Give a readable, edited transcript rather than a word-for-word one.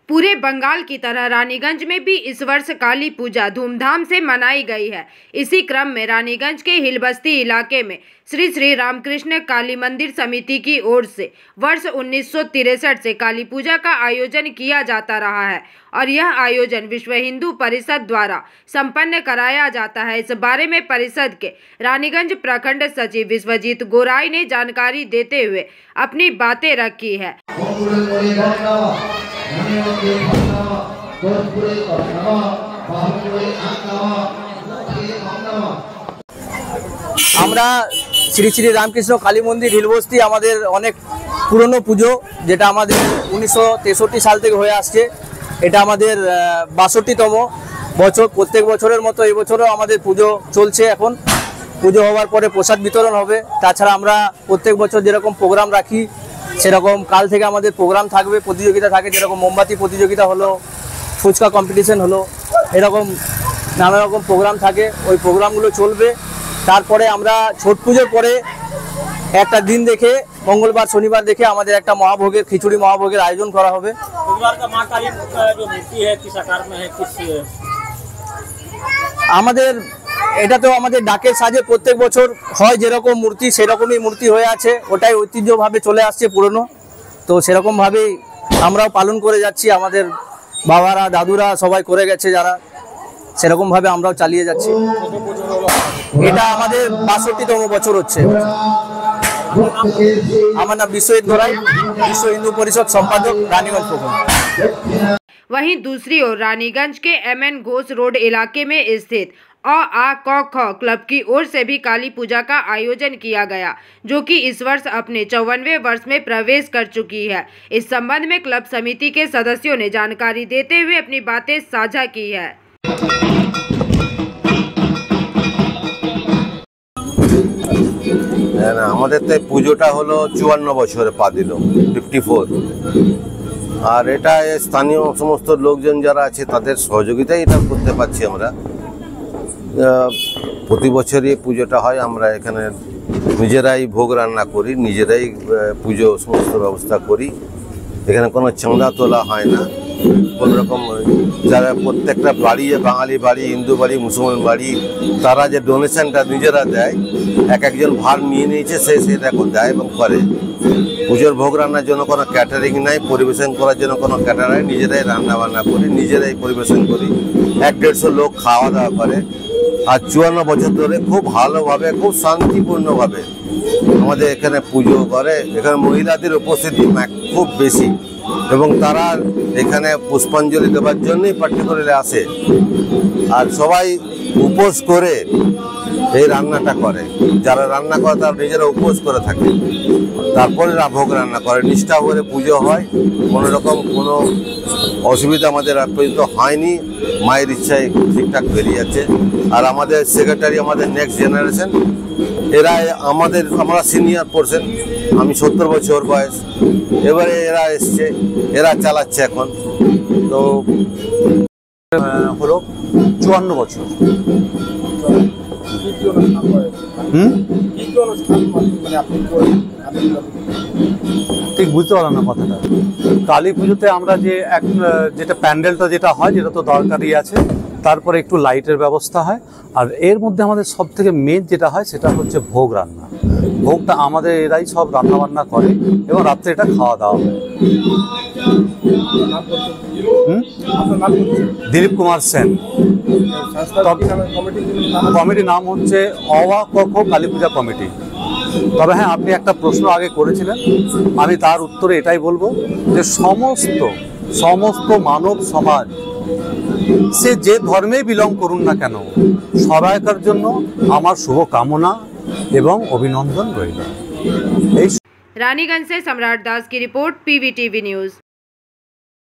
पूरे बंगाल की तरह रानीगंज में भी इस वर्ष काली पूजा धूमधाम से मनाई गई है। इसी क्रम में रानीगंज के हिलबस्ती इलाके में श्री श्री रामकृष्ण काली मंदिर समिति की ओर से वर्ष 1963 से काली पूजा का आयोजन किया जाता रहा है और यह आयोजन विश्व हिंदू परिषद द्वारा संपन्न कराया जाता है। इस बारे में परिषद के रानीगंज प्रखंड सचिव विश्वजीत गोराई ने जानकारी देते हुए अपनी बातें रखी है। আমরা শ্রী শ্রী রামকৃষ্ণ কালী মন্দির হিলবস্তি আমাদের অনেক পুরনো পুজো, যেটা আমাদের 1963 সাল থেকে হয়ে আসছে। এটা আমাদের 62তম বছর। প্রত্যেক বছরের মতো এই বছরও আমাদের পুজো চলছে। এখন পুজো হওয়ার পরে প্রসাদ বিতরণ হবে। তাছাড়া আমরা প্রত্যেক বছর যেরকম প্রোগ্রাম রাখি সেরকম কাল থেকে আমাদের প্রোগ্রাম থাকবে, প্রতিযোগিতা থাকে, যেরকম মোমবাতি প্রতিযোগিতা হলো, ফুচকা কম্পিটিশন হলো, এরকম নানা রকম প্রোগ্রাম থাকে। ওই প্রোগ্রামগুলো চলবে। তারপরে আমরা ছট পুজোর পরে একটা দিন দেখে মঙ্গলবার শনিবার দেখে আমাদের একটা মহাভোগের খিচুড়ি মহাভোগের আয়োজন করা হবে। আমাদের এটা তো আমাদের ডাকের সাজে প্রত্যেক বছর হয়, যেরকম মূর্তি সেরকমই মূর্তি হয়ে আছে। ওটাই ঐতিহ্যভাবে চলে আসছে পুরনো, তো সেরকমভাবেই আমরাও পালন করে যাচ্ছি। আমাদের বাবারা দাদুরা সবাই করে গেছে, যারা সেরকমভাবে আমরাও চালিয়ে যাচ্ছি। এটা আমাদের 62তম বছর হচ্ছে। আমার নাম বিশ্বজিৎ গোরাই, विश्व हिंदू परिषद संपादक रानीगंज प्रखंड। वहीं दूसरी ओर रानीगंज के MN घोष रोड इलाके में स्थित क क्लब की ओर से भी काली पूजा का आयोजन किया गया, जो कि इस वर्ष अपने 54वें वर्ष में प्रवेश कर चुकी है। इस संबंध में क्लब समिति के सदस्यों ने जानकारी देते हुए अपनी बातें साझा की है। আমাদের তো পুজোটা হলো 54 বছরে পা দিল, 54। আর এটা স্থানীয় সমস্ত লোকজন যারা আছে তাদের সহযোগিতায় এটা করতে পারছি আমরা। প্রতি বছরই পুজোটা হয়। আমরা এখানে নিজেরাই ভোগ রান্না করি, নিজেরাই পুজো সমস্ত ব্যবস্থা করি। এখানে কোনো চাঁদা তোলা হয় না। কোনো রকম যারা প্রত্যেকটা বাড়ি, বাঙালি বাড়ি, হিন্দু বাড়ি, মুসলমান বাড়ি, তারা যে ডোনেশনটা নিজেরা দেয়, একজন ভার নিয়ে নিয়েছে, সেটা দেয় এবং করে। পুজোর ভোগ রান্নার জন্য কোনো ক্যাটারিং নাই, পরিবেশন করার জন্য কোনো ক্যাটার নাই। নিজেরাই রান্না বান্না করি, নিজেরাই পরিবেশন করি। 100-150 লোক খাওয়া দাওয়া করে। আর 54 বছর ধরে খুব ভালোভাবে, খুব শান্তিপূর্ণভাবে আমাদের এখানে পুজো করে। এখানে মহিলাদের উপস্থিতি খুব বেশি এবং তারা এখানে পুষ্পাঞ্জলি দেওয়ার জন্যই পার্টিকুলারলি আসে। আর সবাই উপোস করে এই রান্নাটা করে। যারা রান্না করে তারা নিজেরা উপোস করে থাকে, তারপরে ভোগ রান্না করে। নিষ্ঠা করে পুজো হয়। কোনো রকম কোনো অসুবিধা আমাদের আর পর্যন্ত হয়নি। মায়ের ইচ্ছায় ঠিকঠাক বেরিয়ে যাচ্ছে। আর আমাদের সেক্রেটারি, আমাদের নেক্সট জেনারেশন, আমরা সিনিয়র পারসন। আমি 70 বছর বয়স। এবারে এরা এসছে, এরা চালাচ্ছে এখন। তো হলো 54 বছর। ঠিক বুঝতে পারলাম না কথাটা। কালী পুজোতে আমরা যেটা প্যান্ডেলটা যেটা হয়, যেটা তো দরকারই আছে। তারপরে একটু লাইটের ব্যবস্থা হয়। আর এর মধ্যে আমাদের সব থেকে মেন যেটা হয় সেটা হচ্ছে ভোগ রান্না। ভোগটা আমাদের এরাই সব রান্না বান্না করে এবং রাত্রে এটা খাওয়া দাওয়া হয়। দিলীপ কুমার সেন। কমিটির নাম হচ্ছে ক কালী পূজা কমিটি। তবে হ্যাঁ, আপনি একটা প্রশ্ন আগে করেছিলেন, আমি তার উত্তরে এটাই বলবো যে সমস্ত মানব সমাজ, সে যে ধর্মেই বিলং করুন না কেন, সবাইকার জন্য আমার শুভ কামনা এবং অভিনন্দন রইল। रानीगंज से सम्राट दास की रिपोर्ट, PVTV न्यूज।